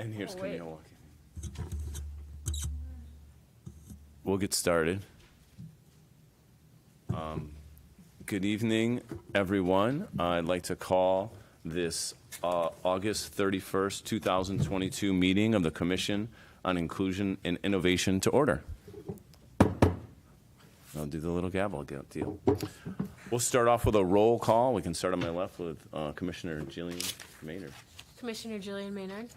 And here's wait. Camille walking. We'll get started. Good evening, everyone. I'd like to call this August 31st, 2022 meeting of the Commission on Inclusion and Innovation to order. I'll do the little gavel deal. We'll start off with a roll call. We can start on my left with Commissioner Jillian Maynard. Commissioner Jillian Maynard.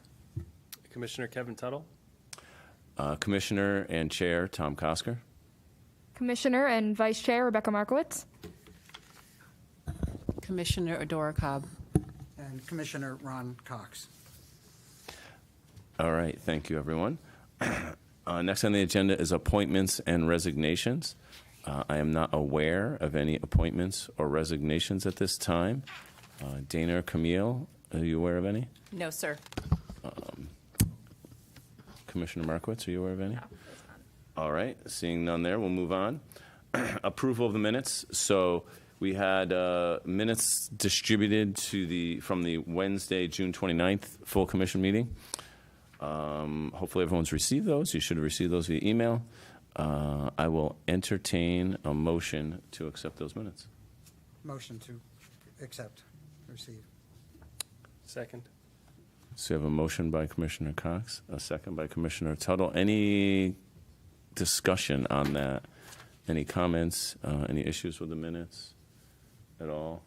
Commissioner Kevin Tuttle. Commissioner and Chair Tom Kosker. Commissioner and Vice Chair Rebecca Markowitz. Commissioner Adora Cobb. And Commissioner Ron Cox. All right, thank you, everyone. Next on the agenda is appointments and resignations. I am not aware of any appointments or resignations at this time. Dana or Camille, are you aware of any? No, sir. Commissioner Markowitz, are you aware of any? No. All right, seeing none there, we'll move on. Approval of the minutes. So we had minutes distributed to from the Wednesday, June 29th full commission meeting. Hopefully everyone's received those. You should have received those via email. I will entertain a motion to accept those minutes. Motion to accept, receive. Second. So we have a motion by Commissioner Cox, a second by Commissioner Tuttle. Any discussion on that? Any comments? Any issues with the minutes at all?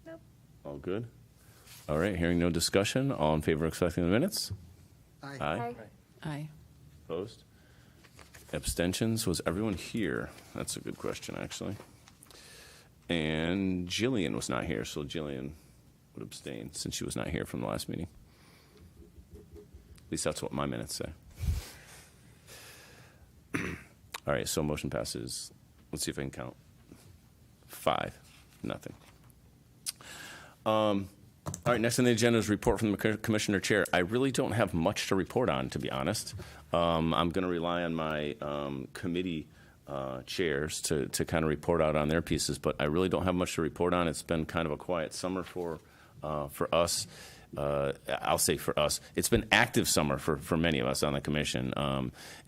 Nope. All good? All right, hearing no discussion. All in favor of accepting the minutes? Aye. Aye. Aye. Opposed? Abstentions? Was everyone here? That's a good question, actually. And Jillian was not here, so Jillian would abstain since she was not here from the last meeting. At least that's what my minutes say. All right, so motion passes. Let's see if I can count. 5-0. All right, next on the agenda is report from the Commissioner Chair. I really don't have much to report on, to be honest. I'm going to rely on my committee chairs to kind of report out on their pieces, but I really don't have much to report on. It's been kind of a quiet summer for us. I'll say for us. It's been active summer for many of us on the commission.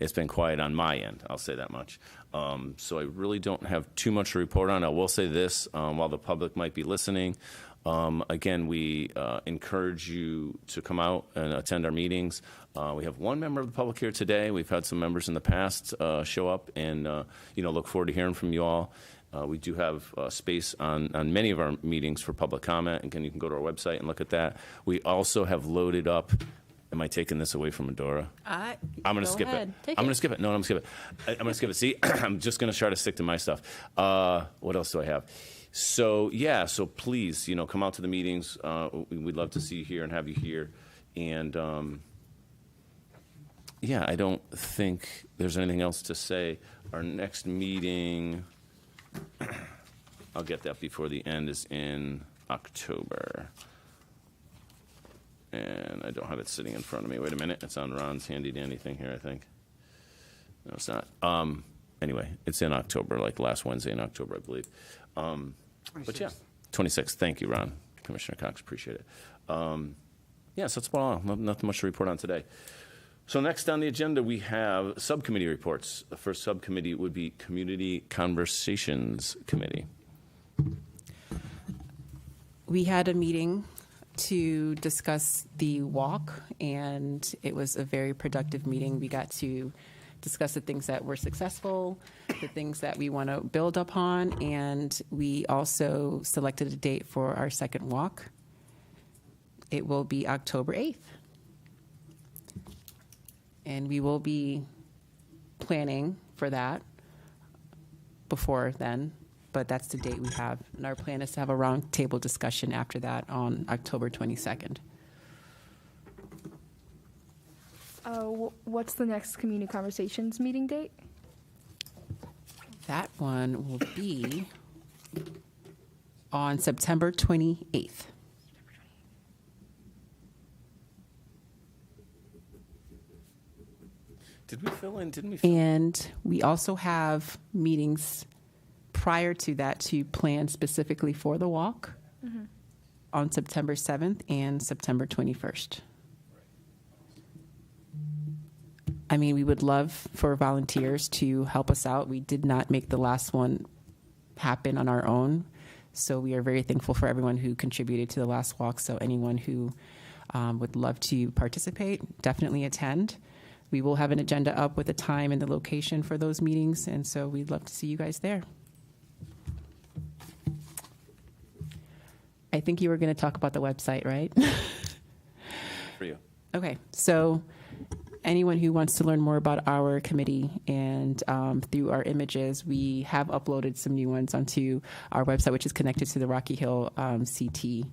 It's been quiet on my end, I'll say that much. So I really don't have too much to report on. I will say this, while the public might be listening, again, we encourage you to come out and attend our meetings. We have one member of the public here today. We've had some members in the past show up and look forward to hearing from you all. We do have space on many of our meetings for public comment. Again, you can go to our website and look at that. We also have loaded up. Am I taking this away from Adora? I'm going to skip it. I'm going to skip it. No, I'm going to skip it. I'm going to skip it. See, I'm just going to try to stick to my stuff. What else do I have? So, yeah, so please, come out to the meetings. We'd love to see you here and have you here. And, I don't think there's anything else to say. Our next meeting, I'll get that before the end, is in October. And I don't have it sitting in front of me. Wait a minute. It's on Ron's handy-dandy thing here, I think. No, it's not. Anyway, it's in October, like last Wednesday in October, I believe. But yeah, 26th. Thank you, Ron. Commissioner Cox, appreciate it. So that's about all. Nothing much to report on today. So next on the agenda, we have subcommittee reports. The first subcommittee would be Community Conversations Committee. We had a meeting to discuss the walk, and it was a very productive meeting. We got to discuss the things that were successful, the things that we want to build upon, and we also selected a date for our second walk. It will be October 8th. And we will be planning for that before then, but that's the date we have. And our plan is to have a roundtable discussion after that on October 22nd. What's the next Community Conversations meeting date? That one will be on September 28th. Did we fill in? And we also have meetings prior to that to plan specifically for the walk on September 7th and September 21st. I mean, we would love for volunteers to help us out. We did not make the last one happen on our own. So we are very thankful for everyone who contributed to the last walk. So anyone who would love to participate, definitely attend. We will have an agenda up with the time and the location for those meetings. And so we'd love to see you guys there. I think you were going to talk about the website, right? For you. Okay, so anyone who wants to learn more about our committee and through our images, we have uploaded some new ones onto our website, which is connected to the Rocky Hill CT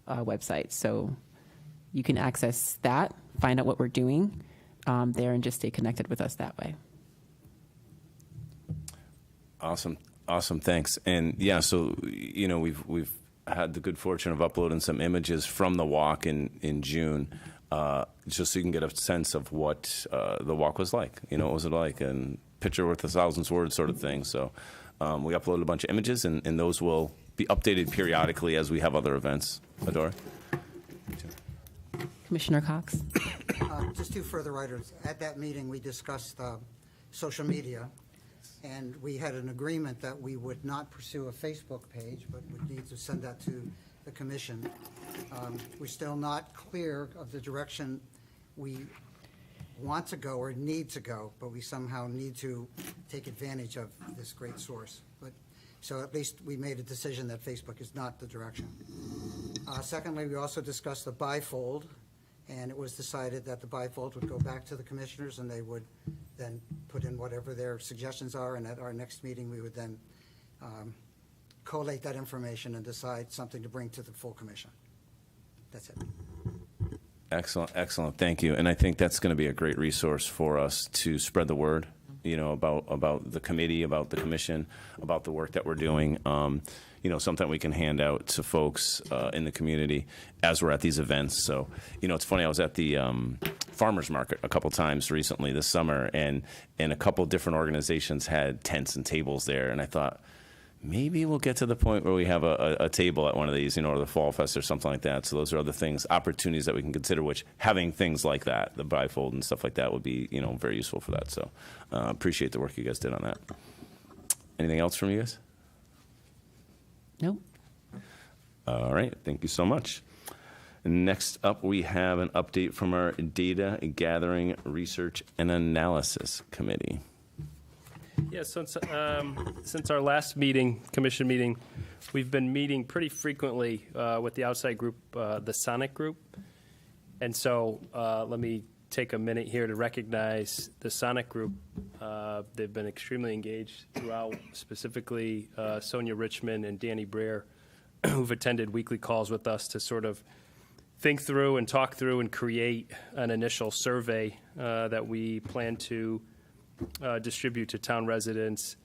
website. So you can access that, find out what we're doing there, and just stay connected with us that way. Awesome. Thanks. And yeah, so, you know, we've had the good fortune of uploading some images from the walk in June, just so you can get a sense of what the walk was like. You know, what was it like? And picture worth 1,000 words sort of thing. So we uploaded a bunch of images, and those will be updated periodically as we have other events. Adora? Commissioner Cox? Just two further items. At that meeting, we discussed social media, and we had an agreement that we would not pursue a Facebook page, but would need to send that to the commission. We're still not clear of the direction we want to go or need to go, but we somehow need to take advantage of this great source. So at least we made a decision that Facebook is not the direction. Secondly, we also discussed the bifold, and it was decided that the bifold would go back to the commissioners, and they would then put in whatever their suggestions are, and at our next meeting, we would then collate that information and decide something to bring to the full commission. That's it. Excellent. Thank you. And I think that's going to be a great resource for us to spread the word, you know, about the committee, about the commission, about the work that we're doing. You know, something we can hand out to folks in the community as we're at these events. So, you know, it's funny, I was at the farmers market a couple times recently this summer, and a couple different organizations had tents and tables there, and I thought, maybe we'll get to the point where we have a table at one of these, you know, or the Fall Fest or something like that. So those are other things, opportunities that we can consider, which having things like that, the bifold and stuff like that, would be, you know, very useful for that. So appreciate the work you guys did on that. Anything else from you guys? Nope. All right. Thank you so much. Next up, we have an update from our Data Gathering, Research, and Analysis Committee. Yeah, since our last meeting, commission meeting, we've been meeting pretty frequently with the outside group, the Sonic Group. And so let me take a minute here to recognize the Sonic Group. They've been extremely engaged throughout, specifically Sonia Richmond and Danny Breer, who've attended weekly calls with us to sort of think through and talk through and create an initial survey that we plan to distribute to town residents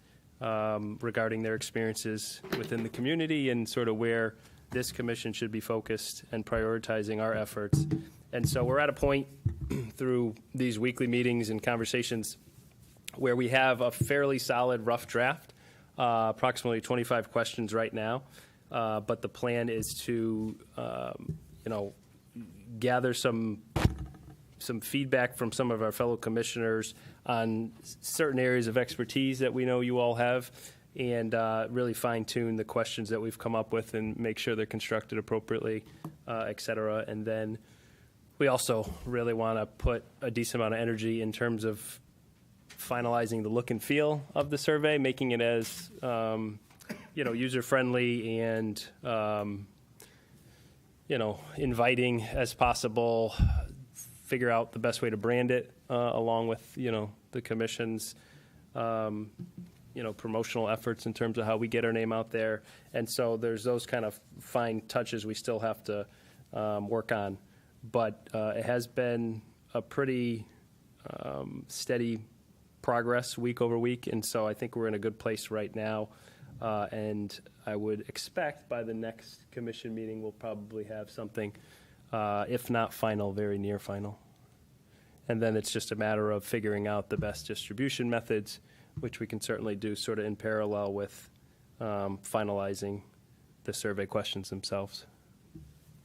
regarding their experiences within the community and sort of where this commission should be focused and prioritizing our efforts. And so we're at a point through these weekly meetings and conversations where we have a fairly solid rough draft, approximately 25 questions right now. But the plan is to, you know, gather some feedback from some of our fellow commissioners on certain areas of expertise that we know you all have, and really fine-tune the questions that we've come up with and make sure they're constructed appropriately, et cetera. And then we also really want to put a decent amount of energy in terms of finalizing the look and feel of the survey, making it as you know, user-friendly and you know, inviting as possible. Figure out the best way to brand it, along with, you know, the commission's, you know, promotional efforts in terms of how we get our name out there. And so there's those kind of fine touches we still have to work on. But it has been a pretty steady progress week over week. And so I think we're in a good place right now. And I would expect by the next commission meeting, we'll probably have something, if not final, very near final. And then it's just a matter of figuring out the best distribution methods, which we can certainly do sort of in parallel with finalizing the survey questions themselves.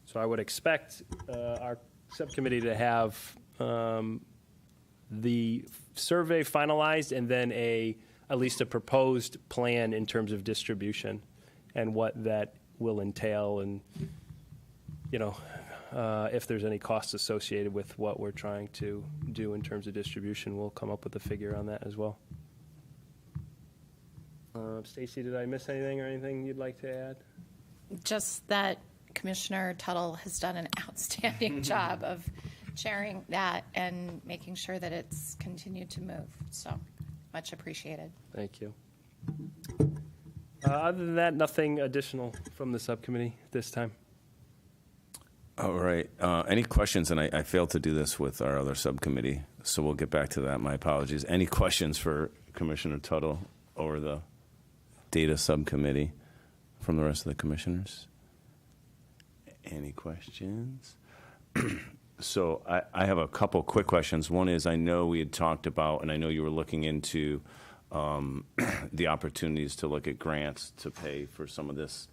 So I would expect our subcommittee to have the survey finalized and then at least a proposed plan in terms of distribution and what that will entail, and if there's any costs associated with what we're trying to do in terms of distribution, we'll come up with a figure on that as well. Stacy, did I miss anything or anything you'd like to add? Just that Commissioner Tuttle has done an outstanding job of chairing that and making sure that it's continued to move. So much appreciated. Thank you. Other than that, nothing additional from the subcommittee this time. All right. Any questions? And I failed to do this with our other subcommittee, so we'll get back to that. My apologies. Any questions for Commissioner Tuttle or the data subcommittee from the rest of the commissioners? Any questions? So I have a couple quick questions. One is, I know we had talked about, and I know you were looking into the opportunities to look at grants to pay for some of this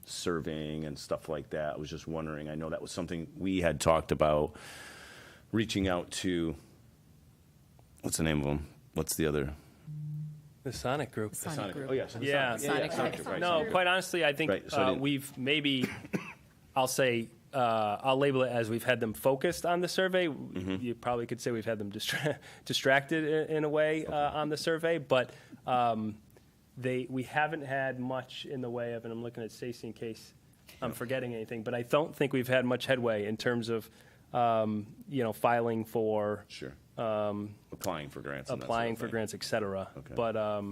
surveying and stuff like that. I was just wondering, I know that was something we had talked about, reaching out to, what's the name of them? What's the other? The Sonic Group. Sonic Group. Oh, yes. Yeah. Sonic Group. Right, No, Sonic Group. quite honestly, I think Right, so I didn't- we've maybe, I'll say, I'll label it as we've had them focused on the survey. You probably could say we've had them distracted in a way on the survey, but we haven't had much in the way of, and I'm looking at Stacy in case I'm forgetting anything, but I don't think we've had much headway in terms of, filing for. Sure. Applying for grants. and that sort of Applying for thing. grants, et cetera. Okay. But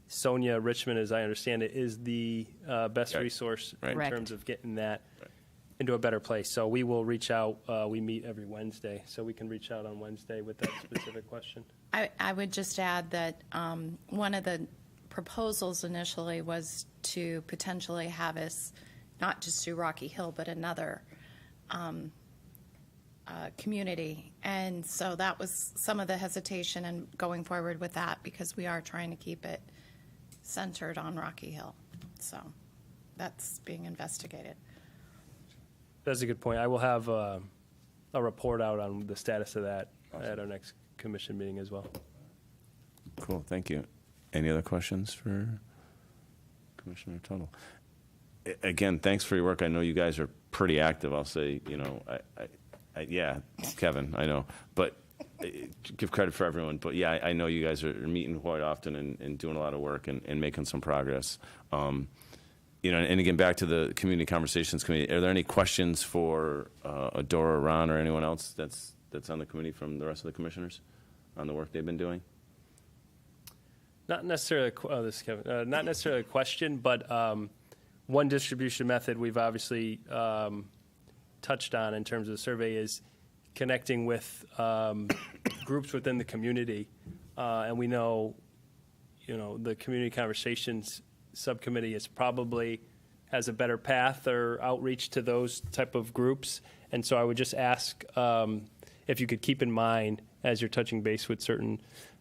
Sonia Richmond, as I understand it, is the best Right. resource Right. in Correct. terms of getting that into a better place. So we will reach out. We meet every Wednesday, so we can reach out on Wednesday with that specific question. I would just add that one of the proposals initially was to potentially have us not just do Rocky Hill, but another community. And so that was some of the hesitation in going forward with that, because we are trying to keep it centered on Rocky Hill. So that's being investigated. That's a good point. I will have a report out on the status of that at our next commission meeting as well. Cool, thank you. Any other questions for Commissioner Tuttle? Again, thanks for your work. I know you guys are pretty active. I'll say, yeah, Kevin, I know, but give credit for everyone. But yeah, I know you guys are meeting quite often and doing a lot of work and making some progress. And again, back to the Community Conversations Committee, are there any questions for Adora, Ron, or anyone else that's on the committee from the rest of the commissioners on the work they've been doing? Not necessarily, this is Kevin, not necessarily a question, but one distribution method we've obviously touched on in terms of the survey is connecting with groups within the community. And we know, the Community Conversations Subcommittee is probably has a better path or outreach to those type of groups. And so I would just ask if you could keep in mind, as you're touching base with certain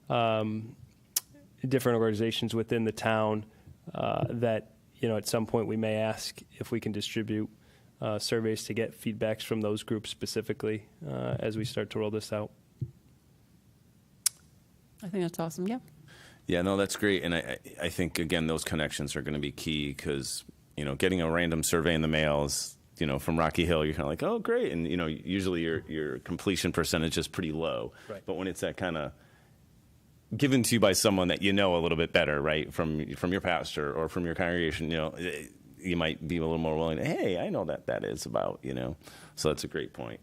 different organizations within the town, that at some point we may ask if we can distribute surveys to get feedbacks from those groups specifically as we start to roll this out. I think that's awesome. Yeah. Yeah, no, that's great. And I think, again, those connections are going to be key because, getting a random survey in the mail is, from Rocky Hill, you're kind of like, oh, great. And, usually your completion percentage is pretty low. Right. But when it's that kind of given to you by someone that you know a little bit better, right, from your pastor or from your congregation, you might be a little more willing to, hey, I know that is about, So that's a great point.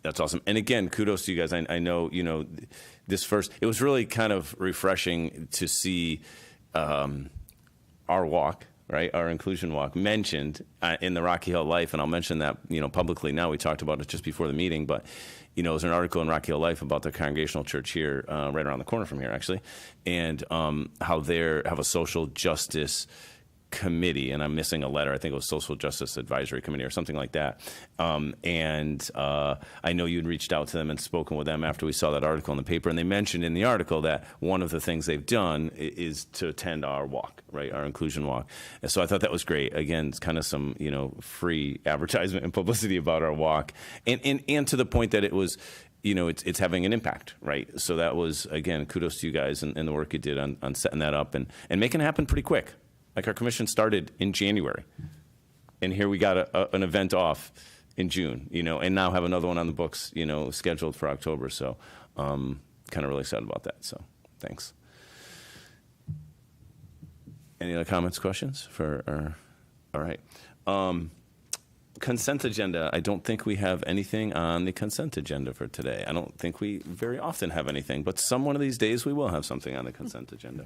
That's awesome. And again, kudos to you guys. I know, it was really kind of refreshing to see our walk, right, our inclusion walk mentioned in the Rocky Hill Life. And I'll mention that, publicly now. We talked about it just before the meeting, but, there's an article in Rocky Hill Life about the Congregational Church here, right around the corner from here, actually, and how they have a social justice committee, and I'm missing a letter. I think it was Social Justice Advisory Committee or something like that. And I know you'd reached out to them and spoken with them after we saw that article in the paper. And they mentioned in the article that one of the things they've done is to attend our walk, right, our inclusion walk. And so I thought that was great. Again, it's kind of some, free advertisement and publicity about our walk. And to the point that it was it's having an impact, right? So that was, again, kudos to you guys and the work you did on setting that up and making it happen pretty quick. Like our commission started in January, and here we got an event off in June, and now have another one on the books, scheduled for October. So kind of really excited about that. So thanks. Any other comments, questions all right. Consent agenda. I don't think we have anything on the consent agenda for today. I don't think we very often have anything, but one of these days we will have something on the consent agenda.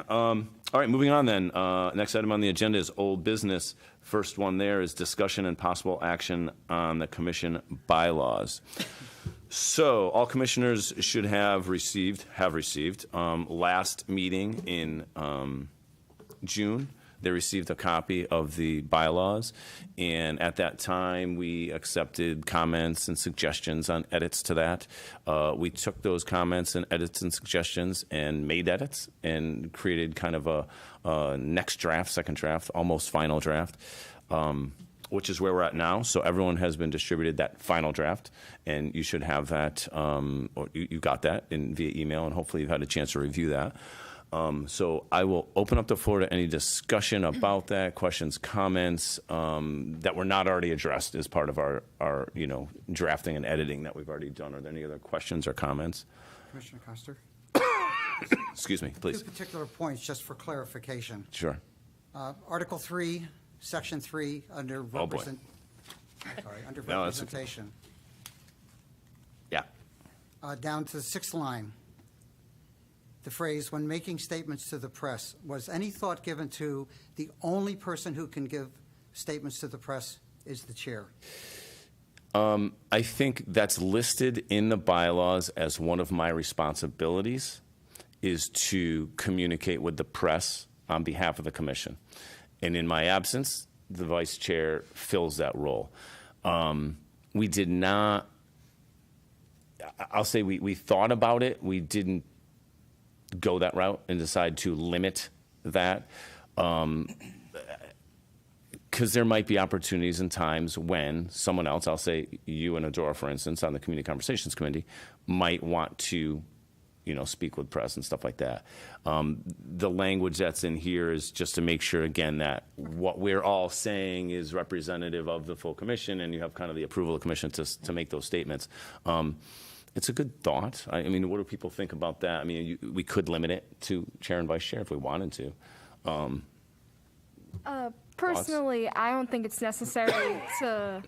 All right, moving on then. Next item on the agenda is old business. First one there is discussion and possible action on the commission bylaws. So all commissioners should have received last meeting in June. They received a copy of the bylaws, and at that time, we accepted comments and suggestions on edits to that. We took those comments and edits and suggestions and made edits and created kind of a next draft, second draft, almost final draft, which is where we're at now. So everyone has been distributed that final draft, and you should have that, or you got that via email, and hopefully you've had a chance to review that. So I will open up the floor to any discussion about that, questions, comments that were not already addressed as part of our drafting and editing that we've already done. Are there any other questions or comments? Commissioner Coster? Excuse me, please. Two particular points, just for clarification. Sure. Article 3, Section 3, under Oh, boy. under No, that's okay. representation. Yeah. Down to the 6th line. The phrase, when making statements to the press, was any thought given to the only person who can give statements to the press is the chair? I think that's listed in the bylaws as one of my responsibilities is to communicate with the press on behalf of the commission. And in my absence, the vice chair fills that role. We did not, I'll say we thought about it. We didn't go that route and decide to limit that. Because there might be opportunities and times when someone else, I'll say you and Adora, for instance, on the Community Conversations Committee, might want to, speak with press and stuff like that. The language that's in here is just to make sure, again, that what we're all saying is representative of the full commission, and you have kind of the approval of the commission to make those statements. It's a good thought. I mean, what do people think about that? I mean, we could limit it to chair and vice chair if we wanted to. Personally, I don't think it's necessary to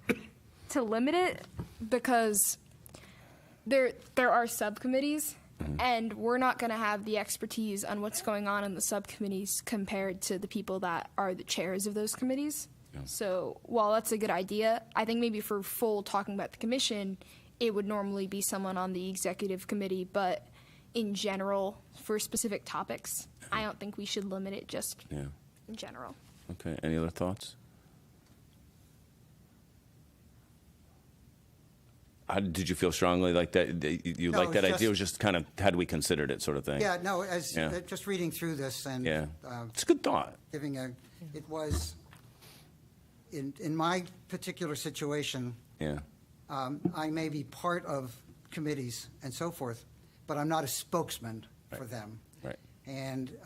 limit it because there are subcommittees, and we're not going to have the expertise on what's going on in the subcommittees compared to the people that are the chairs of those committees. Yeah. So while that's a good idea, I think maybe for full talking about the commission, it would normally be someone on the executive committee, but in general, for specific topics, I don't think we should limit it just in general. Okay, any other thoughts? Did you feel strongly like that? You No, like that it's idea? It was just- just kind of, had we considered it sort of thing? Yeah, no, as Yeah. just reading through this and Yeah. It's a good thought. it was, in my particular situation, Yeah. I may be part of committees and so forth, but I'm not a spokesman for them. Right. And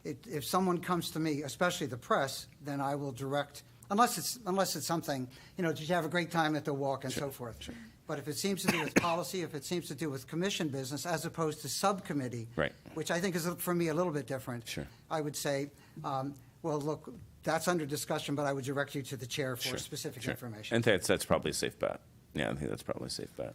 if someone comes to me, especially the press, then I will direct, unless it's something, did you have a great time at the walk and so forth. Sure. But if it seems to do with policy, if it seems to do with commission business as opposed to subcommittee, Right. which I think is, for me, a little bit different. Sure. I would say, well, look, that's under discussion, but I would direct you to the chair for Sure. specific Sure. information. And that's probably a safe bet. Yeah, I think that's probably a safe bet.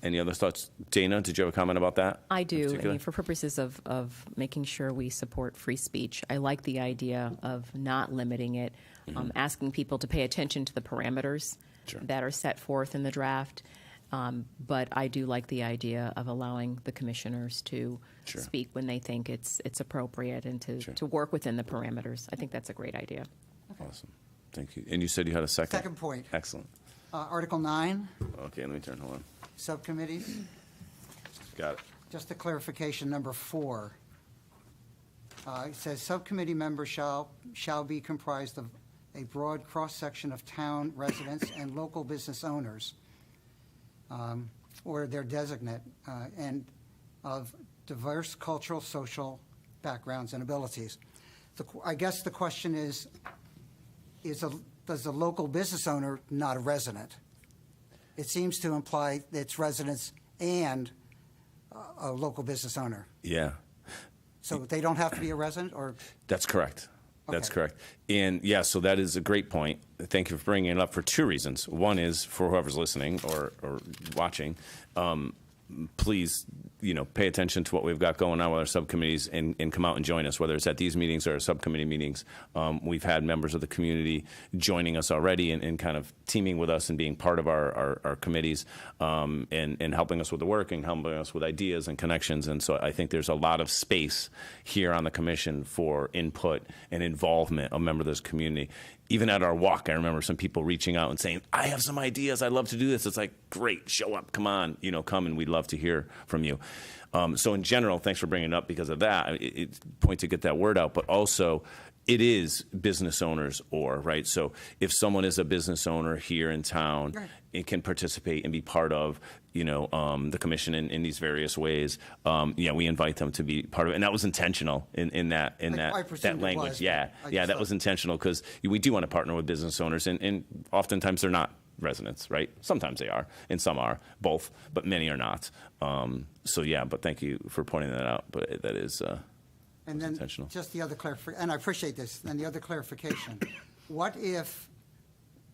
Any other thoughts? Dana, did you have a comment about that? I in do. I particular? mean, for purposes of making sure we support free speech, I like the idea of not limiting it, asking people to pay attention to the parameters Sure. that are set forth in the draft. But I do like the idea of allowing the commissioners to Sure. speak when they think it's appropriate and Sure. to work within the parameters. I think that's a great idea. Awesome. Thank you. And you said you had a second? Second point. Excellent. Article 9, Okay, let me turn, hold on. subcommittees. Got it. Just a clarification, number 4. It says, "Subcommittee members shall be comprised of a broad cross-section of town residents and local business owners." or their designate, and of diverse cultural, social backgrounds and abilities. I guess the question is does the local business owner not a resident? It seems to imply that it's residents and a local business owner. Yeah. So they don't have to be a resident, or? That's correct. That's Okay. correct. And yeah, so that is a great point. Thank you for bringing it up for two reasons. One is for whoever's listening or watching, please, pay attention to what we've got going on with our subcommittees and come out and join us, whether it's at these meetings or our subcommittee meetings. We've had members of the community joining us already and kind of teaming with us and being part of our committees and helping us with the work and helping us with ideas and connections. And so I think there's a lot of space here on the commission for input and involvement of members of this community. Even at our walk, I remember some people reaching out and saying, I have some ideas. I'd love to do this. It's like, great, show up. Come on, come, and we'd love to hear from you. So in general, thanks for bringing it up because of that. It's a point to get that word out, but also it is business owners right? So if someone is a business owner here in town, Right. it can participate and be part of, the commission in these various ways. We invite them to be part of it. And that was intentional in that I presumed it language. was, Yeah. but I Yeah, just that thought- was intentional because we do want to partner with business owners and oftentimes they're not residents, right? Sometimes they are, and some are, both, but many are not. But thank you for pointing that out. But that is And then intentional. just the other and I appreciate this, and the other clarification. What if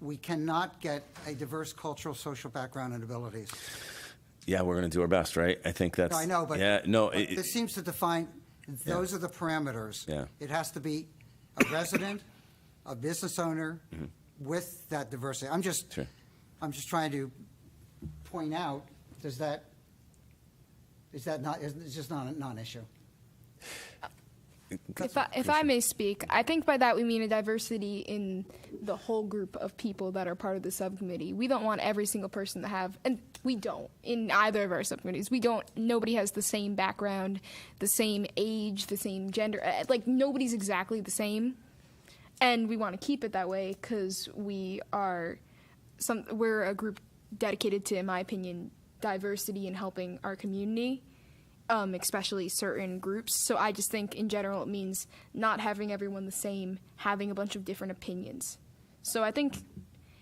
we cannot get a diverse cultural, social background and abilities? Yeah, we're going to do our best, right? I think that's. No, I know, but yeah, no. but this seems to define, those are the parameters. Yeah. It has to be a resident, a business owner with that diversity. I'm just Sure. trying to point out, is that not, it's just not a non-issue? If I may speak, I think by that we mean a diversity in the whole group of people that are part of the subcommittee. We don't want every single person to have, and we don't, in either of our subcommittees, nobody has the same background, the same age, the same gender, nobody's exactly the same. And we want to keep it that way because we're a group dedicated to, in my opinion, diversity and helping our community. Especially certain groups. So I just think in general it means not having everyone the same, having a bunch of different opinions. So I think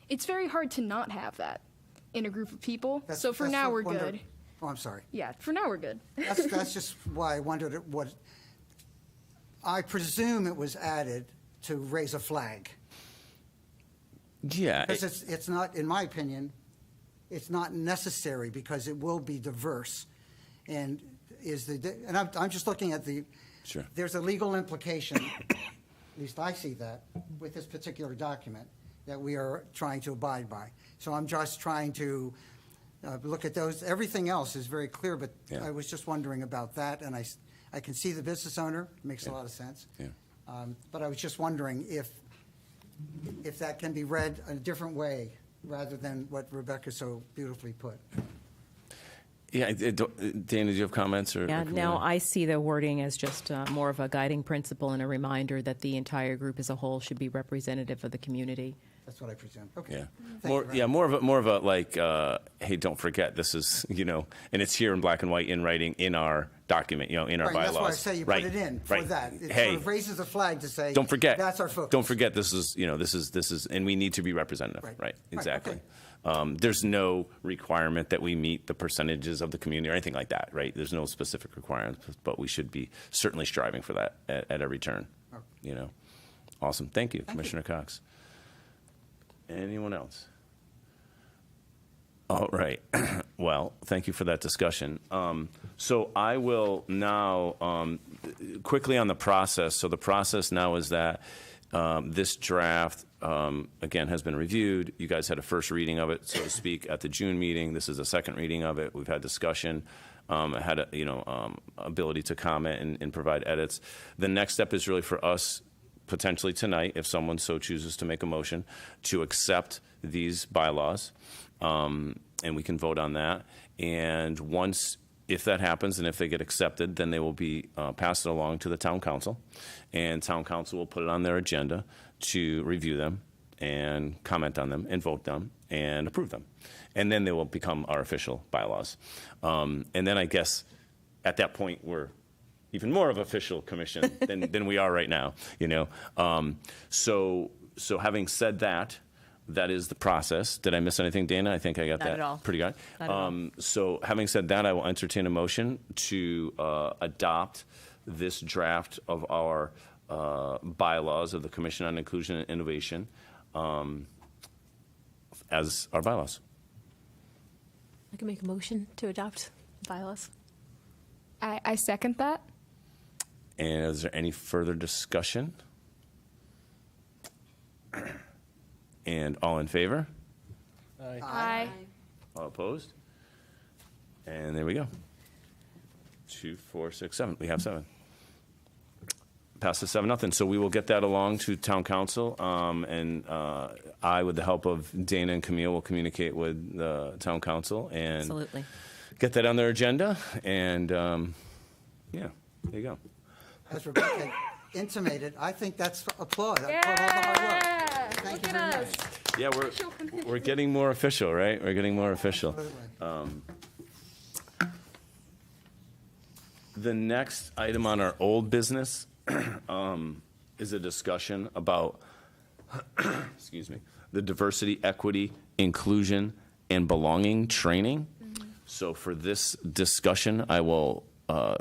it's very hard to not have that in a group of people. So for now we're good. Oh, I'm sorry. Yeah, for now we're good. That's just why I wondered what, I presume it was added to raise a flag. Yeah. Because it's not, in my opinion, it's not necessary because it will be diverse. And I'm just looking at Sure. There's a legal implication, at least I see that, with this particular document that we are trying to abide by. So I'm just trying to look at those. Everything else is very clear, but Yeah. I was just wondering about that, and I can see the business owner, makes a lot of sense. Yeah. But I was just wondering if that can be read a different way rather than what Rebecca so beautifully put. Yeah, Dana, do you have comments? Yeah, now I see the wording as just more of a guiding principle and a reminder that the entire group as a whole should be representative of the community. That's what I presume. Okay. Yeah, Thank you very much. more of a like, hey, don't forget this is and it's here in black and white in writing in our document, in our Right, bylaws. that's why I say you right. put it in for right. that. It hey, sort of raises a flag to say, don't forget. that's our focus. Don't forget this is this is, and we need to be representative. Right. Right. Right, Exactly. okay. There's no requirement that we meet the percentages of the community or anything like that. Right. There's no specific requirement, but we should be certainly striving for that at every turn. Okay. Awesome. Thank you, Commissioner Cox. Anyone else? All right. Well, thank you for that discussion. So I will now quickly on the process. So the process now is that this draft, again, has been reviewed. You guys had a first reading of it, so to speak, at the June meeting. This is a second reading of it. We've had discussion. Had ability to comment and provide edits. The next step is really for us potentially tonight, if someone so chooses to make a motion, to accept these bylaws, and we can vote on that. And if that happens and if they get accepted, then they will be passed along to the town council, and town council will put it on their agenda to review them and comment on them and vote them and approve them. And then they will become our official bylaws. And then I guess at that point, we're even more of official commission than we are right now, you know. So having said that, that is the process. Did I miss anything, Dana? I think I got Not that at all. pretty good. Not at all. So having said that, I will entertain a motion to adopt this draft of our bylaws of the Commission on Inclusion and Innovation as our bylaws. I can make a motion to adopt bylaws. I second that. And is there any further discussion? And all in favor? Aye. All opposed? And there we go. 2, 4, 6, 7. We have 7. Passes 7-0. So we will get that along to town council, and I, with the help of Dana and Camille, will communicate with the town council and Absolutely. get that on their agenda. And yeah, there you go. As Rebecca intimated, I think that's applaud. For all the hard work. Thank you very much. Yeah, we're getting more official, right? We're getting more official. Absolutely. The next item on our old business is a discussion about, excuse me, the diversity, equity, inclusion, and belonging training. So for this discussion, I will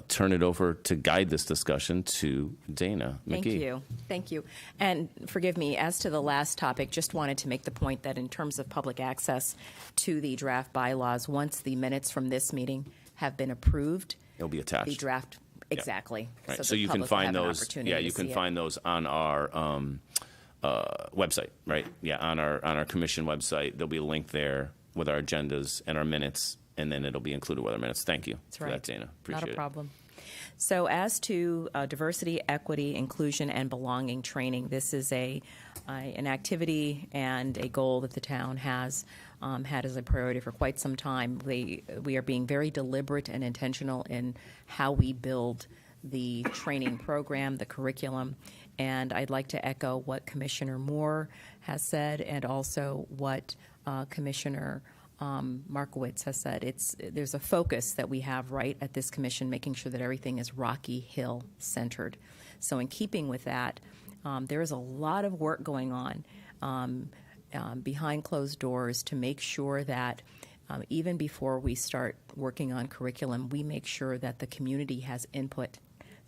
turn it over to guide this discussion to Dana McGee. Thank you. Thank you. And forgive me, as to the last topic, just wanted to make the point that in terms of public access to the draft bylaws, once the minutes from this meeting have been approved, It'll be attached. the draft, exactly. Right. the So you can public will find have an those. opportunity Yeah, to you can see it. find those on our website, right? Yeah, on our commission website, there'll be a link there with our agendas and our minutes, and then it'll be included with our minutes. Thank you That's for right. that, Dana. Appreciate Not a it. problem. So as to diversity, equity, inclusion, and belonging training, this is an activity and a goal that the town has had as a priority for quite some time. We are being very deliberate and intentional in how we build the training program, the curriculum, and I'd like to echo what Commissioner Moore has said and also what Commissioner Markowitz has said. There's a focus that we have right at this commission, making sure that everything is Rocky Hill centered. So in keeping with that, there is a lot of work going on behind closed doors to make sure that even before we start working on curriculum, we make sure that the community has input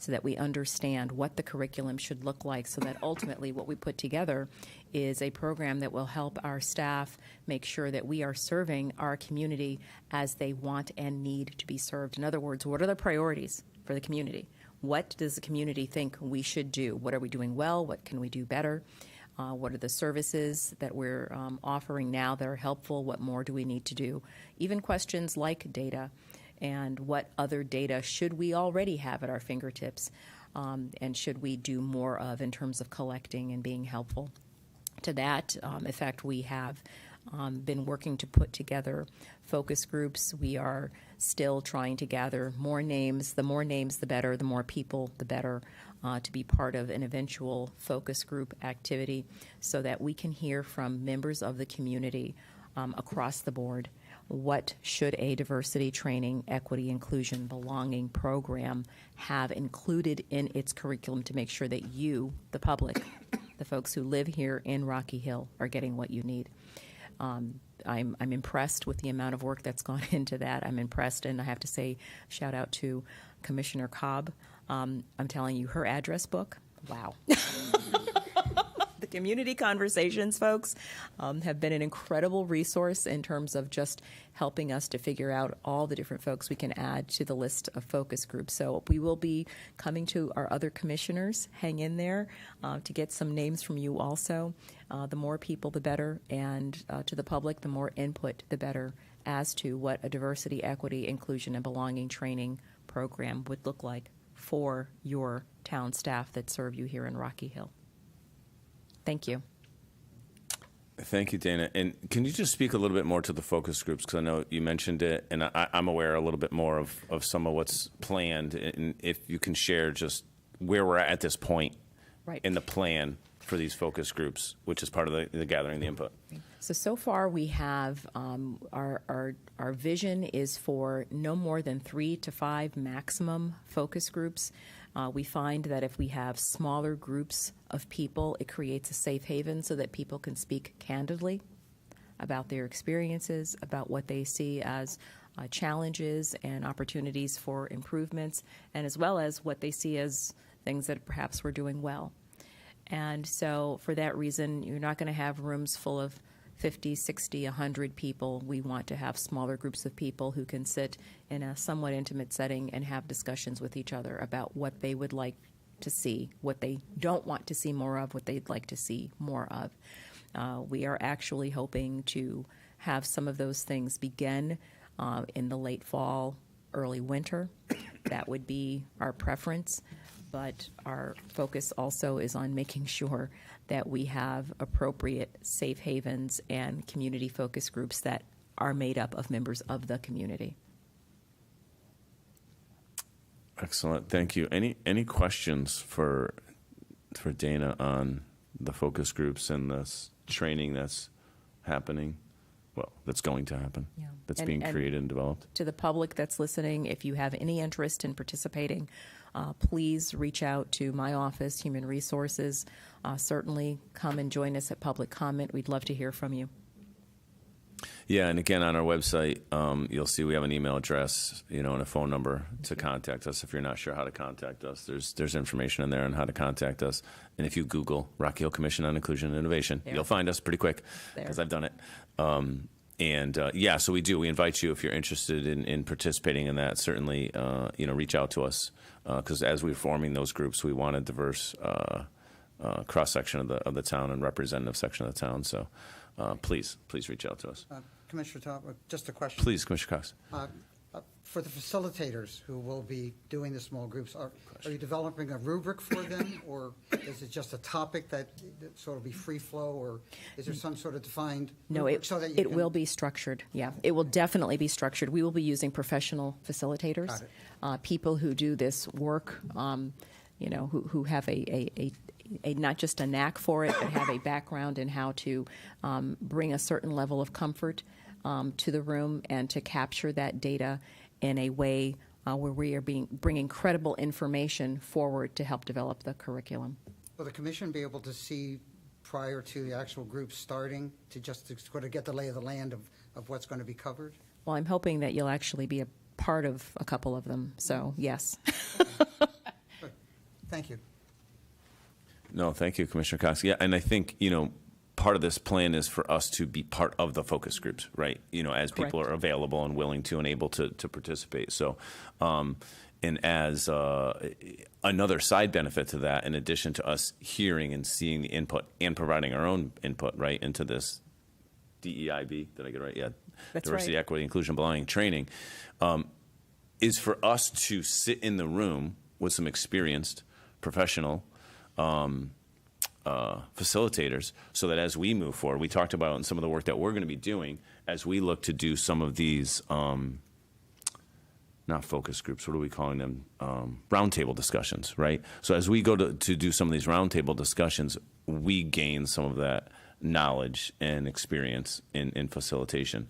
so that we understand what the curriculum should look like, so that ultimately what we put together is a program that will help our staff make sure that we are serving our community as they want and need to be served. In other words, what are the priorities for the community? What does the community think we should do? What are we doing well? What can we do better? What are the services that we're offering now that are helpful? What more do we need to do? Even questions like data. And what other data should we already have at our fingertips, and should we do more of in terms of collecting and being helpful to that? In fact, we have been working to put together focus groups. We are still trying to gather more names. The more names, the better. The more people, the better, to be part of an eventual focus group activity so that we can hear from members of the community across the board. What should a diversity training, equity, inclusion, belonging program have included in its curriculum to make sure that you, the public, the folks who live here in Rocky Hill, are getting what you need? I'm impressed with the amount of work that's gone into that. I'm impressed, and I have to say, shout out to Commissioner Cobb. I'm telling you, her address book, wow. The community conversations, folks, have been an incredible resource in terms of just helping us to figure out all the different folks we can add to the list of focus groups. So we will be coming to our other commissioners. Hang in there to get some names from you also. The more people, the better. And to the public, the more input, the better as to what a diversity, equity, inclusion, and belonging training program would look like for your town staff that serve you here in Rocky Hill. Thank you. Thank you, Dana. And can you just speak a little bit more to the focus groups? Because I know you mentioned it, and I'm aware a little bit more of some of what's planned. And if you can share just where we're at this point Right. in the plan for these focus groups, which is part of the gathering the input? So far we have, our vision is for no more than 3 to 5 maximum focus groups. We find that if we have smaller groups of people, it creates a safe haven so that people can speak candidly about their experiences, about what they see as challenges and opportunities for improvements, and as well as what they see as things that perhaps we're doing well. And so for that reason, you're not going to have rooms full of 50, 60, 100 people. We want to have smaller groups of people who can sit in a somewhat intimate setting and have discussions with each other about what they would like to see, what they don't want to see more of, what they'd like to see more of. We are actually hoping to have some of those things begin in the late fall, early winter. That would be our preference. But our focus also is on making sure that we have appropriate safe havens and community focus groups that are made up of members of the community. Excellent, thank you. Any questions for Dana on the focus groups and this training that's happening? Well, that's going to happen. Yeah. That's And- being and created and developed. To the public that's listening, if you have any interest in participating, please reach out to my office, Human Resources. Certainly come and join us at public comment. We'd love to hear from you. Yeah, and again, on our website, you'll see we have an email address, and a phone number to contact us. If you're not sure how to contact us, there's information in there on how to contact us. And if you Google Rocky Hill Commission on Inclusion and Innovation, There. you'll find us pretty quick There. because I've done it. So we do. We invite you if you're interested in participating in that. Certainly, reach out to us because as we're forming those groups, we want a diverse cross section of the town and representative section of the town. So please reach out to us. Commissioner Top, just a question. Please, Commissioner Cox. For the facilitators who will be doing the small groups, are you developing a rubric for them, or is it just a topic that sort of be free flow, or is there some sort of defined No, rubric it, so that you it can- will be structured. Yeah, it will definitely be structured. We will be using professional facilitators, Got people who do this work, who have a not just a knack for it, but have a background in how to bring a certain level of comfort to the room and to capture that data in a way where we are bringing credible information forward to help develop the curriculum. Will the commission be able to see prior to the actual group starting to sort of get the lay of the land of what's going to be covered? Well, I'm hoping that you'll actually be a part of a couple of them, so yes. Good. Thank you. No, thank you, Commissioner Cox. Yeah, and I think, part of this plan is for us to be part of the focus groups, right? As people Correct. are available and willing to and able to participate. So, and as another side benefit to that, in addition to us hearing and seeing the input and providing our own input, right, into this DEIB, did I get it right? Yeah. That's Diversity, right. Equity, Inclusion, Belonging training, is for us to sit in the room with some experienced professional facilitators so that as we move forward, we talked about in some of the work that we're going to be doing as we look to do some of these, not focus groups, what are we calling them? Roundtable discussions, right? So as we go to do some of these roundtable discussions, we gain some of that knowledge and experience in facilitation.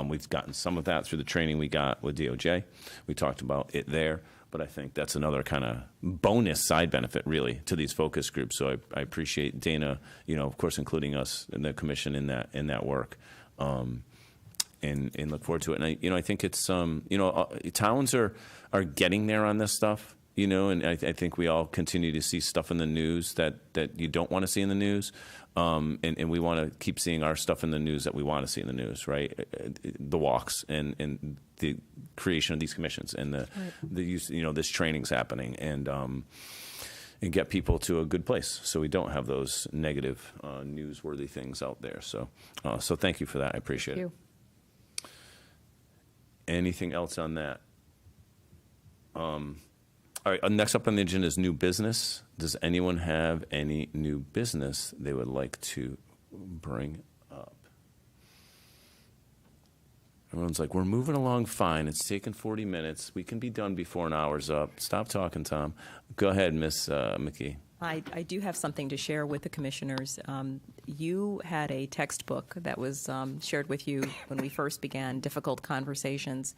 We've gotten some of that through the training we got with DOJ. We talked about it there. But I think that's another kind of bonus side benefit, really, to these focus groups. So I appreciate Dana, of course, including us in the commission in that work, and look forward to it. And I think it's towns are getting there on this stuff, and I think we all continue to see stuff in the news that you don't want to see in the news, and we want to keep seeing our stuff in the news that we want to see in the news, right? The walks and the creation of these commissions and the use, this training's happening and get people to a good place so we don't have those negative newsworthy things out there. So thank you for that. I appreciate it. Anything else on that? All right, next up on the agenda is new business. Does anyone have any new business they would like to bring up? Everyone's like, we're moving along fine. It's taken 40 minutes. We can be done before an hour's up. Stop talking, Tom. Go ahead, Miss McKee. I do have something to share with the commissioners. You had a textbook that was shared with you when we first began Difficult Conversations,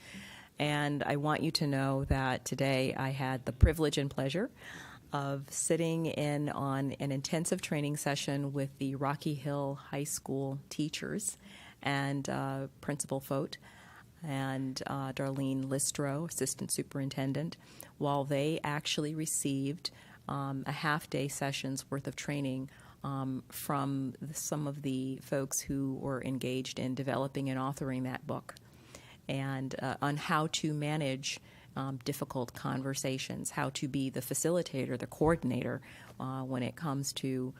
and I want you to know that today I had the privilege and pleasure of sitting in on an intensive training session with the Rocky Hill High School teachers and Principal Fote and Darlene Listro, Assistant Superintendent, while they actually received a half-day session's worth of training from some of the folks who were engaged in developing and authoring that book, and on how to manage difficult conversations, how to be the facilitator, the coordinator when it comes to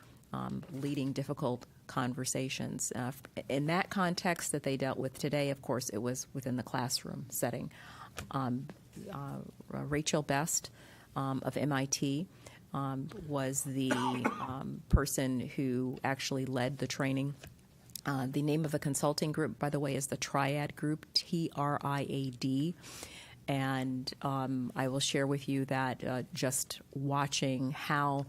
leading difficult conversations. In that context that they dealt with today, of course, it was within the classroom setting. Rachel Best of MIT was the person who actually led the training. The name of the consulting group, by the way, is the Triad Group, TRIAD. And I will share with you that just watching how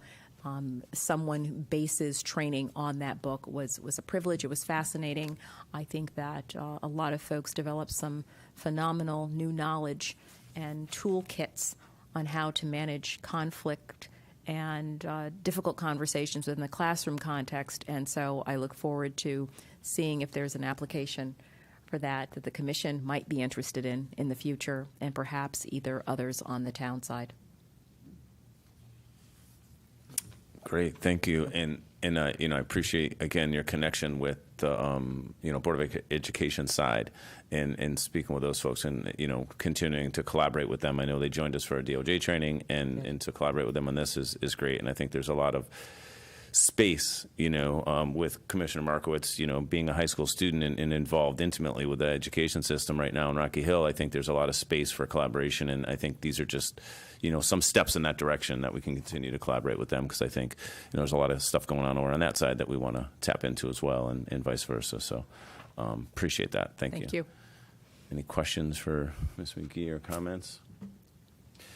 someone bases training on that book was a privilege. It was fascinating. I think that a lot of folks developed some phenomenal new knowledge and toolkits on how to manage conflict and difficult conversations within the classroom context. And so I look forward to seeing if there's an application for that the Commission might be interested in the future, and perhaps either others on the town side. Great, thank you, and I appreciate again your connection with the Board of Education side, and speaking with those folks, and continuing to collaborate with them. I know they joined us for our DOJ training, and to collaborate with them on this is great, and I think there's a lot of space, with Commissioner Markowitz, being a high school student and involved intimately with the education system right now in Rocky Hill. I think there's a lot of space for collaboration, and I think these are just, some steps in that direction that we can continue to collaborate with them, because I think there's a lot of stuff going on over on that side that we want to tap into as well, and vice versa. So appreciate that. Thank you. Any questions for Ms. McGee or comments?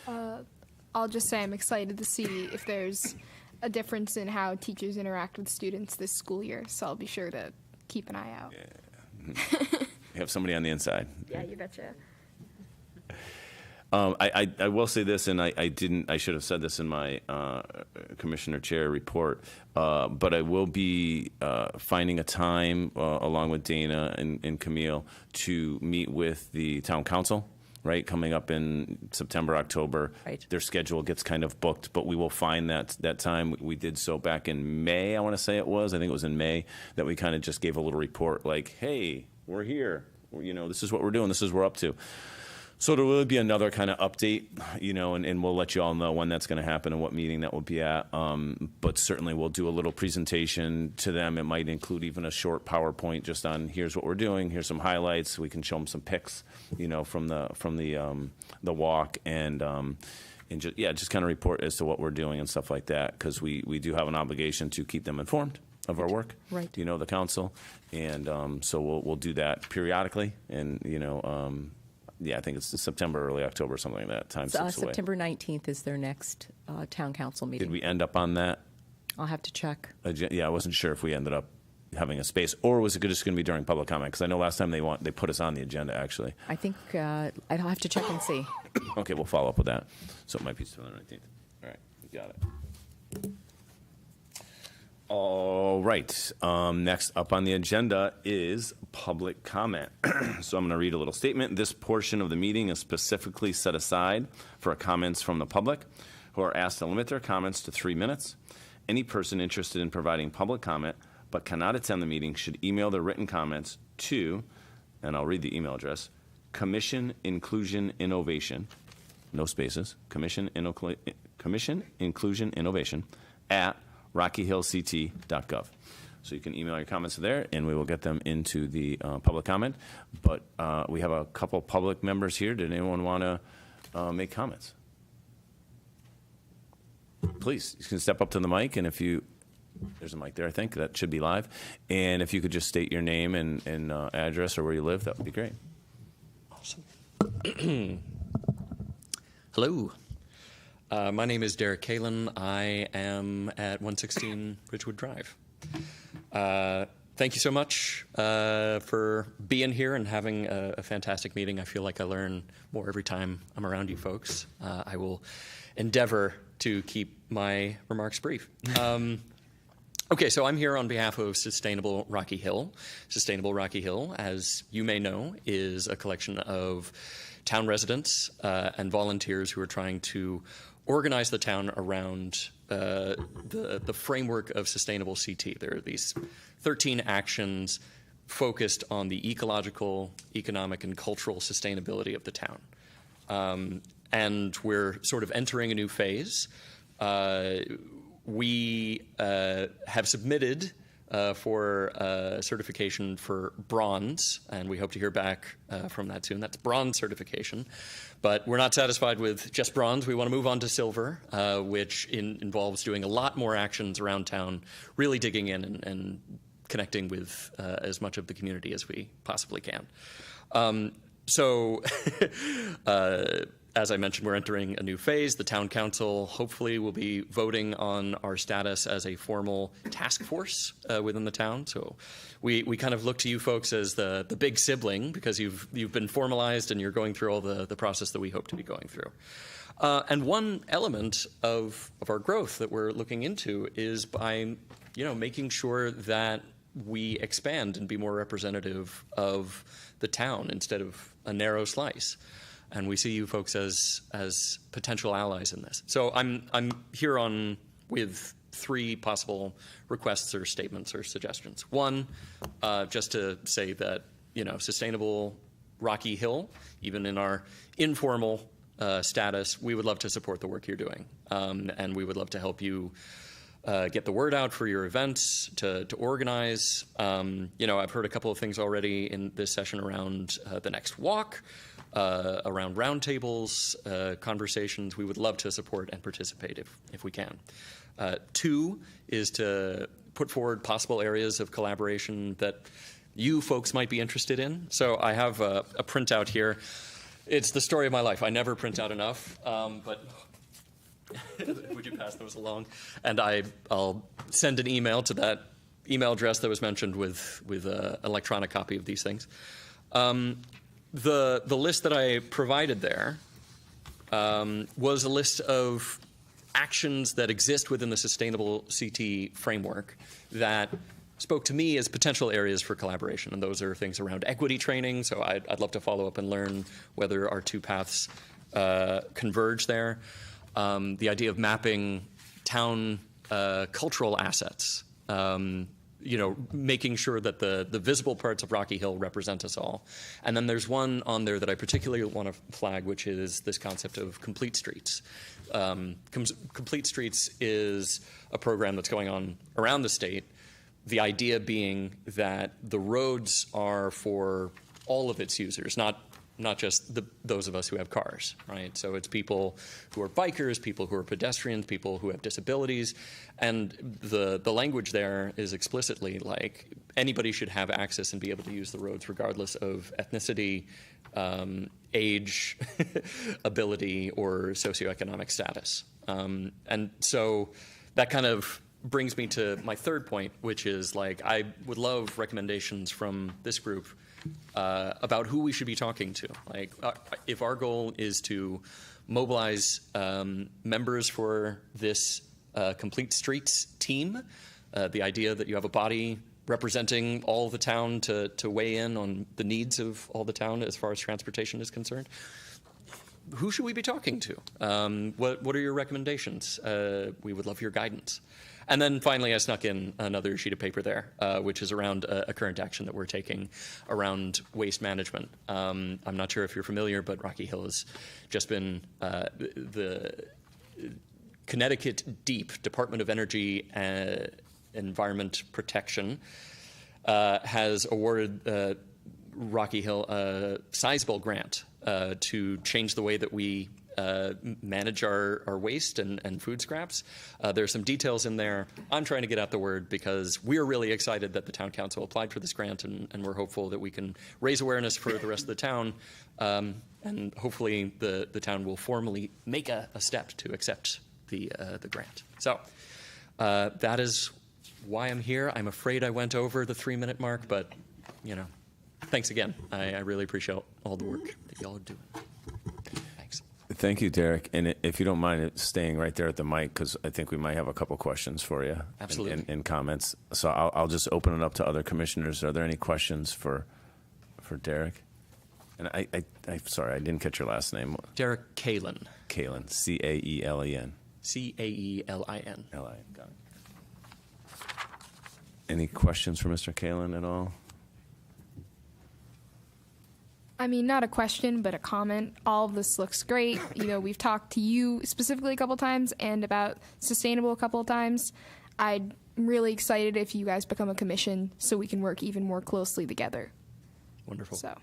I'll just say I'm excited to see if there's a difference in how teachers interact with students this school year, so I'll be sure to keep an eye out. Yeah. You have somebody on the inside. Yeah, you betcha. I will say this, and I should have said this in my Commissioner Chair report, but I will be finding a time along with Dana and Camille to meet with the town council. Right, coming up in September, October. Right. Their schedule gets kind of booked, but we will find that time. We did so back in May, I want to say it was. I think it was in May that we kind of just gave a little report like, hey, we're here. This is what we're doing. This is what we're up to. So there will be another kind of update, and we'll let you all know when that's going to happen and what meeting that will be at. But certainly we'll do a little presentation to them. It might include even a short PowerPoint just on here's what we're doing. Here's some highlights. We can show them some pics, from the walk, and just kind of report as to what we're doing and stuff like that, because we do have an obligation to keep them informed of our work. Right. The council, and so we'll do that periodically, and yeah, I think it's September, early October, something like that. Time slips away. September 19th is their next town council meeting. Did we end up on that? I'll have to check. Yeah, I wasn't sure if we ended up having a space, or was it just going to be during public comment? Because I know last time they put us on the agenda, actually. I think I'll have to check and see. Okay, we'll follow up with that. So it might be September 19th. All right, we got it. All right. Next up on the agenda is public comment. So I'm going to read a little statement. This portion of the meeting is specifically set aside for comments from the public, who are asked to limit their comments to 3 minutes. Any person interested in providing public comment but cannot attend the meeting should email their written comments to, and I'll read the email address, Commission Inclusion Innovation, no spaces, Commission Inclusion Innovation at rockyhillct.gov. So you can email your comments there, and we will get them into the public comment. But we have a couple public members here. Did anyone want to make comments? Please, you can step up to the mic, and there's a mic there, I think, that should be live. And if you could just state your name and address or where you live, that would be great. Awesome. Hello. My name is Derek Kalin. I am at 116 Ridgewood Drive. Thank you so much for being here and having a fantastic meeting. I feel like I learn more every time I'm around you folks. I will endeavor to keep my remarks brief. Okay, so I'm here on behalf of Sustainable Rocky Hill. Sustainable Rocky Hill, as you may know, is a collection of town residents and volunteers who are trying to organize the town around the framework of sustainable CT. There are these 13 actions focused on the ecological, economic, and cultural sustainability of the town. And we're sort of entering a new phase. We have submitted for certification for bronze, and we hope to hear back from that soon. That's bronze certification. But we're not satisfied with just bronze. We want to move on to silver, which involves doing a lot more actions around town, really digging in and connecting with as much of the community as we possibly can. As I mentioned, we're entering a new phase. The town council hopefully will be voting on our status as a formal task force within the town. So we kind of look to you folks as the big sibling, because you've been formalized and you're going through all the process that we hope to be going through. And one element of our growth that we're looking into is by making sure that we expand and be more representative of the town instead of a narrow slice. And we see you folks as potential allies in this. So I'm here with 3 possible requests or statements or suggestions. One, just to say that Sustainable Rocky Hill, even in our informal status, we would love to support the work you're doing, and we would love to help you get the word out for your events, to organize. I've heard a couple of things already in this session around the next walk. Around roundtables, conversations. We would love to support and participate if we can. 2 is to put forward possible areas of collaboration that you folks might be interested in. So I have a printout here. It's the story of my life. I never print out enough, but would you pass those along? And I'll send an email to that email address that was mentioned with an electronic copy of these things. The list that I provided there was a list of actions that exist within the Sustainable CT framework that spoke to me as potential areas for collaboration. And those are things around equity training. So I'd love to follow up and learn whether our 2 paths converge there. The idea of mapping town cultural assets. Making sure that the visible parts of Rocky Hill represent us all. And then there's one on there that I particularly want to flag, which is this concept of complete streets. Complete Streets is a program that's going on around the state. The idea being that the roads are for all of its users, not just those of us who have cars, right? So it's people who are bikers, people who are pedestrians, people who have disabilities, and the language there is explicitly like anybody should have access and be able to use the roads regardless of ethnicity, age, ability, or socioeconomic status. And so that kind of brings me to my third point, which is like I would love recommendations from this group about who we should be talking to. Like, if our goal is to mobilize members for this Complete Streets team, the idea that you have a body representing all the town to weigh in on the needs of all the town as far as transportation is concerned, who should we be talking to? What are your recommendations? We would love your guidance. And then finally, I snuck in another sheet of paper there, which is around a current action that we're taking around waste management. I'm not sure if you're familiar, but Rocky Hill has just been the Connecticut DEEP, Department of Energy and Environment Protection, has awarded Rocky Hill a sizable grant to change the way that we manage our waste and food scraps. There's some details in there. I'm trying to get out the word because we're really excited that the town council applied for this grant, and we're hopeful that we can raise awareness for the rest of the town, and hopefully the town will formally make a step to accept the grant. So that is why I'm here. I'm afraid I went over the 3-minute mark, but thanks again. I really appreciate all the work that y'all are doing. Thanks. Thank you, Derek. And if you don't mind staying right there at the mic, because I think we might have a couple questions for you. Absolutely. And comments. So I'll just open it up to other commissioners. Are there any questions for Derek? And I'm sorry, I didn't catch your last name. Derek Kalin. Kalin, Caelen. Caelin. Got it. Any questions for Mr. Kalin at all? I mean, not a question, but a comment. All of this looks great. We've talked to you specifically a couple times and about sustainable a couple of times. I'm really excited if you guys become a commission so we can work even more closely together. Wonderful. So.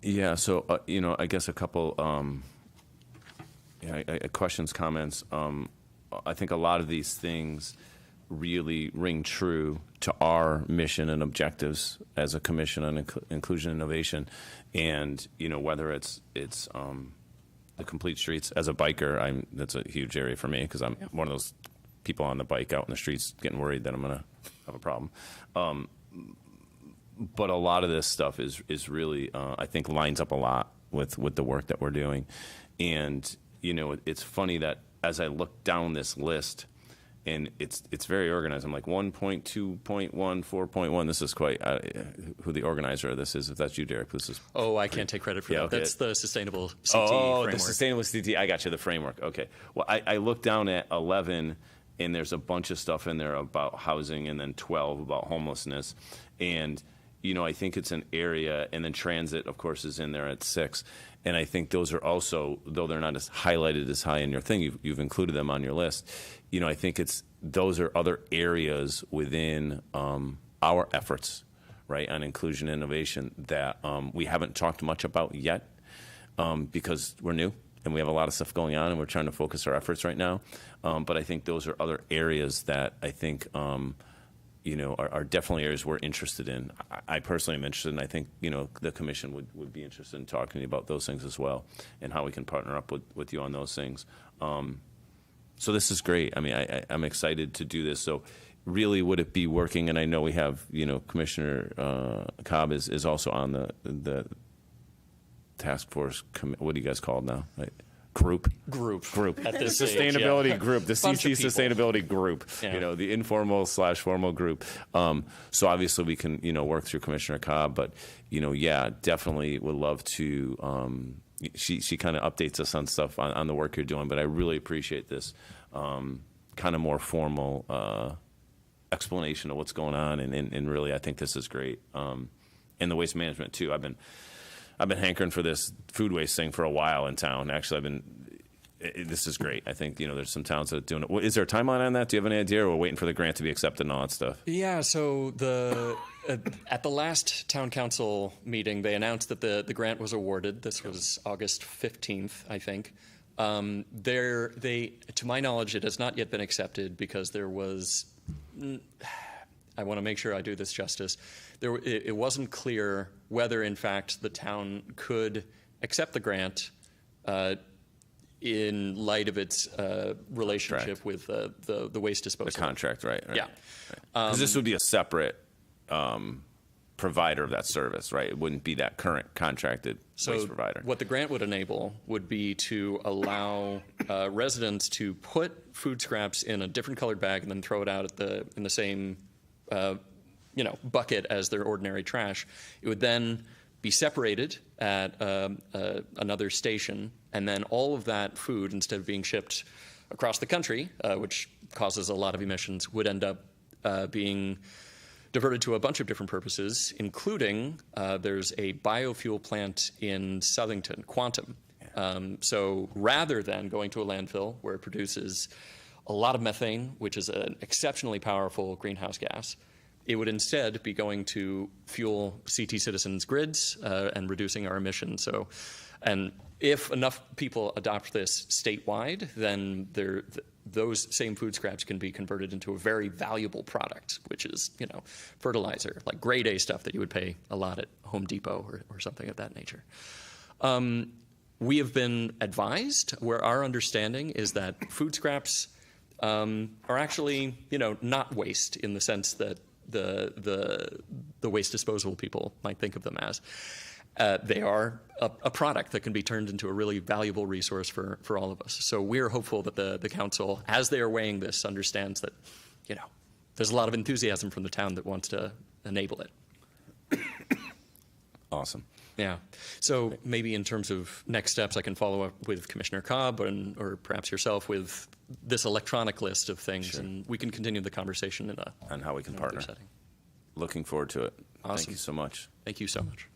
Yeah, so, I guess a couple questions, comments. I think a lot of these things really ring true to our mission and objectives as a commission on inclusion and innovation. And, whether it's the complete streets. As a biker, that's a huge area for me because I'm one of those people on the bike out in the streets getting worried that I'm going to have a problem. But a lot of this stuff is really, I think, lines up a lot with the work that we're doing. And, it's funny that as I look down this list, and it's very organized. I'm like 1.2.1, 4.1. This is quite who the organizer of this is. If that's you, Derek, this is. Oh, I can't take credit for that. Okay. That's the Sustainable CT framework. framework. The Sustainable CT. I got you. The framework. Okay. Well, I look down at 11, and there's a bunch of stuff in there about housing, and then 12 about homelessness, and I think it's an area, and then transit, of course, is in there at 6. And I think those are also, though they're not as highlighted as high in your thing, you've included them on your list. I think those are other areas within our efforts, right, on inclusion and innovation that we haven't talked much about yet because we're new and we have a lot of stuff going on and we're trying to focus our efforts right now. But I think those are other areas that I think are definitely areas we're interested in. I personally am interested, and I think, the commission would be interested in talking to you about those things as well and how we can partner up with you on those things. So this is great. I mean, I'm excited to do this. So really, would it be working? And I know we have, Commissioner Cobb is also on the task force. What do you guys call it now? Right? Group at this sustainability stage, group, the Bunch CT of people. Sustainability group, Yeah. The informal/formal group. So obviously we can work through Commissioner Cobb, but definitely would love to. She kind of updates us on stuff on the work you're doing, but I really appreciate this kind of more formal explanation of what's going on, and really I think this is great. And the waste management too. I've been hankering for this food waste thing for a while in town. Actually, this is great. I think, there's some towns that are doing it. Is there a timeline on that? Do you have any idea? Or we're waiting for the grant to be accepted and all that stuff? Yeah, so at the last town council meeting, they announced that the grant was awarded. This was August 15th, I think. To my knowledge, it has not yet been accepted because there was, I want to make sure I do this justice, it wasn't clear whether, in fact, the town could accept the grant in light of its relationship with the waste disposal. The contract, right? Yeah. Because this would be a separate provider of that service, right? It wouldn't be that current contracted waste provider. What the grant would enable would be to allow residents to put food scraps in a different colored bag and then throw it out in the same bucket as their ordinary trash. It would then be separated at another station, and then all of that food, instead of being shipped across the country, which causes a lot of emissions, would end up being diverted to a bunch of different purposes, including there's a biofuel plant in Southington, Quantum. So rather than going to a landfill where it produces a lot of methane, which is an exceptionally powerful greenhouse gas, It would instead be going to fuel CT Citizens grids and reducing our emissions. So, and if enough people adopt this statewide, then those same food scraps can be converted into a very valuable product, which is, fertilizer, like grade A stuff that you would pay a lot at Home Depot or something of that nature. We have been advised, where our understanding is that food scraps are actually, not waste in the sense that the waste disposal people might think of them as. They are a product that can be turned into a really valuable resource for all of us. So we're hopeful that the council, as they are weighing this, understands that, there's a lot of enthusiasm from the town that wants to enable it. Awesome. Yeah. So maybe in terms of next steps, I can follow up with Commissioner Cobb or perhaps yourself with this electronic list of things, Sure. and we can continue the conversation in On how we can another partner. setting. Looking forward to it. Thank Awesome. you so much. Thank you so much.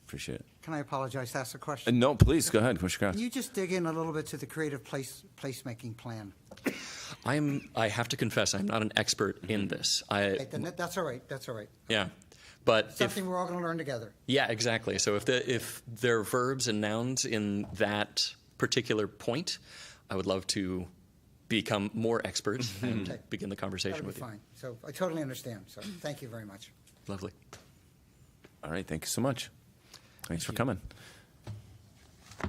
Appreciate it. Can I apologize to ask a question? No, please, go ahead, Commissioner Can Kraft. you just dig in a little bit to the creative placemaking plan? I have to confess, I'm not an expert in this. Okay, then that's all right, that's all right. Yeah. But Something we're all going to learn together. yeah, exactly. So if there are verbs and nouns in that particular point, I would love to become more expert and Okay. begin the conversation That'll be with you. fine. So I totally understand, so thank you very much. Lovely. All right, thank you so much. Thanks for coming.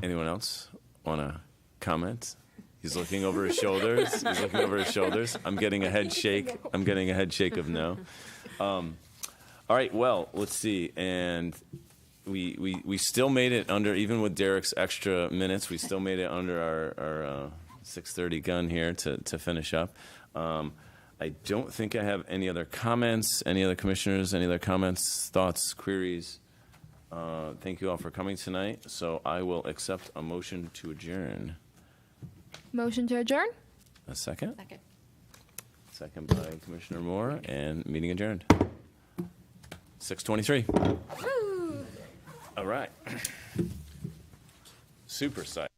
Anyone else want to comment? He's looking over his shoulders. He's looking over his shoulders. I'm getting a head shake. I'm getting a head shake of no. All right, well, let's see. And we still made it under, even with Derek's extra minutes, we still made it under our 6:30 gun here to finish up. I don't think I have any other comments. Any other commissioners, any other comments, thoughts, queries? Thank you all for coming tonight. So I will accept a motion to adjourn. Motion to adjourn? A second? Second. Second by Commissioner Moore, and meeting adjourned. 6:23. All right. Super site.